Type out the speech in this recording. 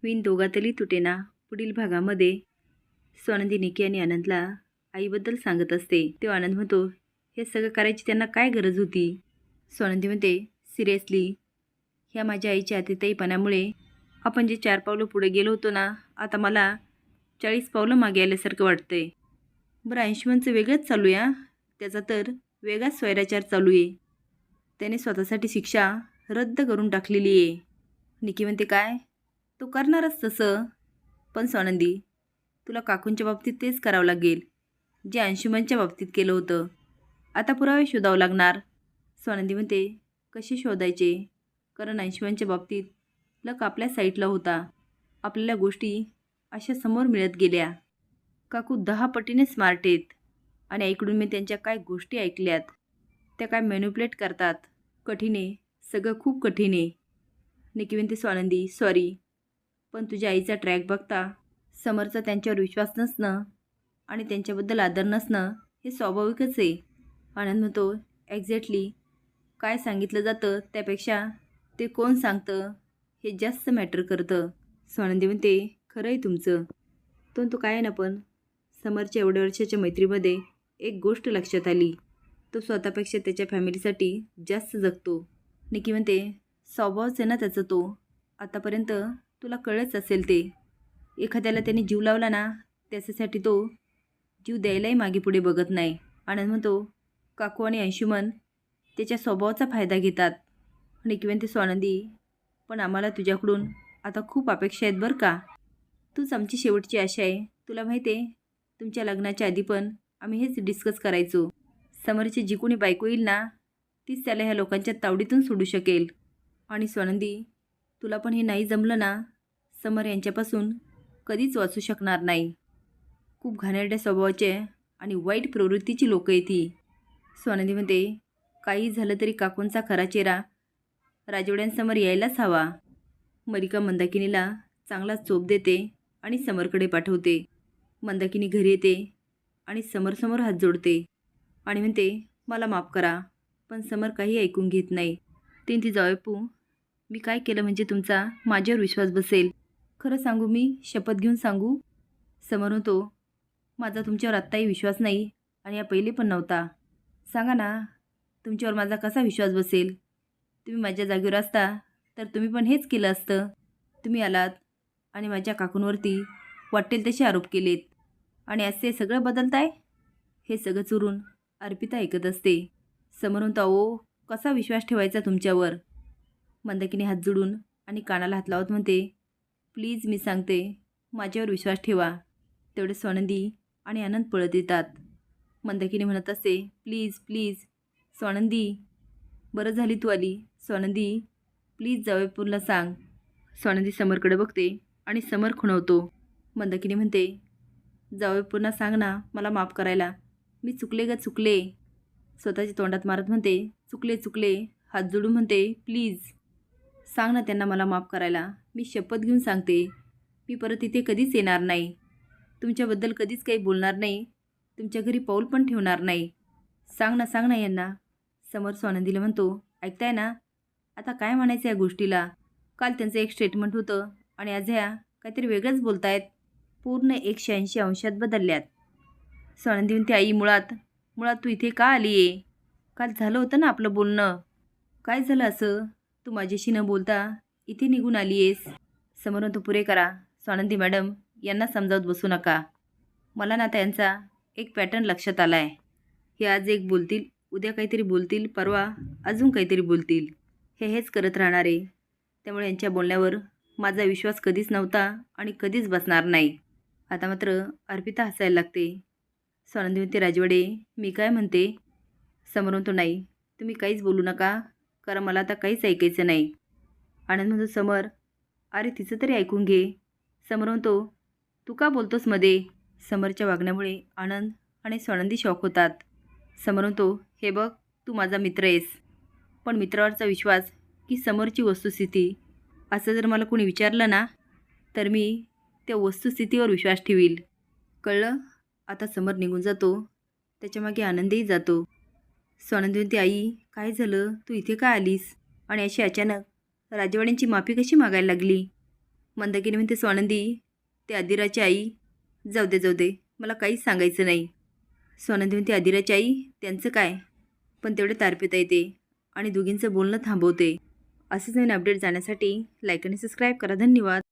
विण दोघातली तुटेना पुढील भागामध्ये स्वानंदी निकी आणि आनंदला आईबद्दल सांगत असते. तेव्हा आनंद म्हणतो, हे सगळं करायची त्यांना काय गरज होती? स्वानंदी म्हणते, सिरियसली ह्या माझ्या आईच्या अतिताईपणामुळे आपण जे 4 पावलं पुढे गेलो होतो ना, आता मला 40 पावलं मागे आल्यासारखं वाटतंय. बरं, अंशुमनचं वेगळंच चालू आहे. त्याचा तर वेगळाच स्वैराचार चालू आहे. त्याने स्वतःसाठी शिक्षा रद्द करून टाकलेली आहे. निकी म्हणते, काय? तो करणारच तसं. पण स्वानंदी, तुला काकूंच्या बाबतीत तेच करावं लागेल जे अंशुमनच्या बाबतीत केलं होतं. आता पुरावे शोधावं लागणार. स्वानंदी म्हणते, कसे शोधायचे? कारण अंशुमनच्या बाबतीत लक आपल्या साईडला होता. आपल्याला गोष्टी अशा समोर मिळत गेल्या. काकू 10 पटीने स्मार्ट आहेत आणि आईकडून मी त्यांच्या काय गोष्टी ऐकल्यात. त्या काय मॅन्युप्युलेट करतात. कठीण आहे, सगळं खूप कठीण आहे. निकी म्हणते, स्वानंदी सॉरी, पण तुझ्या आईचा ट्रॅक बघता समरचा त्यांच्यावर विश्वास नसणं आणि त्यांच्याबद्दल आदर नसणं हे स्वाभाविकच आहे. आनंद म्हणतो, एक्झॅक्टली काय सांगितलं जातं त्यापेक्षा ते कोण सांगतं हे जास्त मॅटर करतं. स्वानंदी म्हणते, खरं आहे तुमचं. तो काय आहे ना, पण समरच्या एवढ्या वर्षाच्या मैत्रीमध्ये एक गोष्ट लक्षात आली. तो स्वतःपेक्षा त्याच्या फॅमिलीसाठी जास्त जगतो. निकी म्हणते, स्वभावच आहे ना त्याचा तो. आतापर्यंत तुला कळलंच असेल ते. एखाद्याला त्याने जीव लावला ना, त्याच्यासाठी तो जीव द्यायलाही मागे पुढे बघत नाही. आनंद म्हणतो, काकू आणि अंशुमन त्याच्या स्वभावाचा फायदा घेतात. निकी म्हणते, स्वानंदी पण आम्हाला तुझ्याकडून आता खूप अपेक्षा आहेत बरं का. तूच आमची शेवटची आशा आहे. तुला माहिती आहे, तुमच्या लग्नाच्या आधी पण आम्ही हेच डिस्कस करायचो. समरची जी कोणी बायको येईल ना, तीच त्याला ह्या लोकांच्या तावडीतून सोडू शकेल. आणि स्वानंदी, तुला पण हे नाही जमलं ना, समर यांच्यापासून कधीच वाचू शकणार नाही. खूप घाणेरड्या स्वभावाचे आणि वाईट प्रवृत्तीची लोकं आहेत ही. स्वानंदी म्हणते, काही झालं तरी काकूंचा खरा चेहरा राजवाड्यांसमोर यायलाच हवा. मलिका मंदाकिनीला चांगला चोप देते आणि समरकडे पाठवते. मंदाकिनी घरी येते आणि समरसमोर हात जोडते आणि म्हणते, मला माफ करा. पण समर काही ऐकून घेत नाही. ती जावयपू, मी काय केलं म्हणजे तुमचा माझ्यावर विश्वास बसेल? खरं सांगू, मी शपथ घेऊन सांगू? समर म्हणतो, माझा तुमच्यावर आत्ताही विश्वास नाही आणि या पहिले पण नव्हता. सांगा ना, तुमच्यावर माझा कसा विश्वास बसेल? तुम्ही माझ्या जागेवर असता तर तुम्ही पण हेच केलं असतं. तुम्ही आलात आणि माझ्या काकूंवरती वाटेल तसे आरोप केलेत आणि असे सगळं बदलताय. हे सगळं चुरून अर्पिता ऐकत असते. समोर म्हणतो, ओ कसा विश्वास ठेवायचा तुमच्यावर? मंदाकिनी हात जोडून आणि कानाला हात लावत म्हणते, प्लीज मी सांगते, माझ्यावर विश्वास ठेवा. तेवढे स्वानंदी आणि आनंद पळत येतात. मंदाकिनी म्हणत असते, प्लीज प्लीज स्वानंदी, बरं झाली तू आली. स्वानंदी प्लीज जावयपूरला सांग. स्वानंदी समरकडे बघते आणि समर खुणवतो. मंदाकिनी म्हणते, जावयपूरना सांग ना मला माफ करायला. मी चुकले ग चुकले. स्वतःच्या तोंडात मारत म्हणते, चुकले चुकले. हात जोडून म्हणते, प्लीज सांग ना त्यांना मला माफ करायला. मी शपथ घेऊन सांगते, मी परत इथे कधीच येणार नाही. तुमच्याबद्दल कधीच काही बोलणार नाही. तुमच्या घरी पाऊल पण ठेवणार नाही. सांग ना यांना. समर स्वानंदीला म्हणतो, ऐकताय ना, आता काय म्हणायचं या गोष्टीला? काल त्यांचं एक स्टेटमेंट होतं आणि आज ह्या काहीतरी वेगळंच बोलतायत. पूर्ण 180 अंशात बदलल्यात. स्वानंदी म्हणते, आई मुळात तू इथे का आली आहे? काल झालं होतं ना आपलं बोलणं. काय झालं असं तू माझ्याशी न बोलता इथे निघून आली आहेस? समोर म्हणतो, पुरे करा. स्वानंदी मॅडम, यांना समजावत बसू नका. मला ना त्यांचा एक पॅटर्न लक्षात आला आहे. हे आज एक बोलतील, उद्या काहीतरी बोलतील, परवा अजून काहीतरी बोलतील. हेच करत राहणार आहे. त्यामुळे यांच्या बोलण्यावर माझा विश्वास कधीच नव्हता आणि कधीच बसणार नाही. आता मात्र अर्पिता हसायला लागते. स्वानंदी म्हणते, राजवाडे मी काय म्हणते? समोर म्हणतो, नाही तुम्ही काहीच बोलू नका, कारण मला आता काहीच ऐकायचं नाही. आनंद म्हणतो, समर अरे तिचं तरी ऐकून घे. समोर म्हणतो, तू का बोलतोस मध्ये? समरच्या वागण्यामुळे आनंद आणि स्वानंदी शॉक होतात. समोर म्हणतो, हे बघ, तू माझा मित्र आहेस, पण मित्रावरचा विश्वास की समोरची वस्तुस्थिती असं जर मला कोणी विचारलं ना, तर मी त्या वस्तुस्थितीवर विश्वास ठेवील. कळलं? आता समर निघून जातो. त्याच्यामागे आनंदही जातो. स्वानंदी म्हणते, आई काय झालं? तू इथे का आलीस? आणि अशी अचानक राजवाड्यांची माफी कशी मागायला लागली? मंदाकिनी म्हणते स्वानंदी ते आदिराची आई जाऊ दे मला काहीच सांगायचं नाही. स्वानंदी म्हणते आदिराची आई त्यांचं काय, पण तेवढे तारपिता येते आणि दोघींचं बोलणं थांबवते. असेच नवीन अपडेट जाण्यासाठी लाईक आणि सबस्क्राईब करा. धन्यवाद.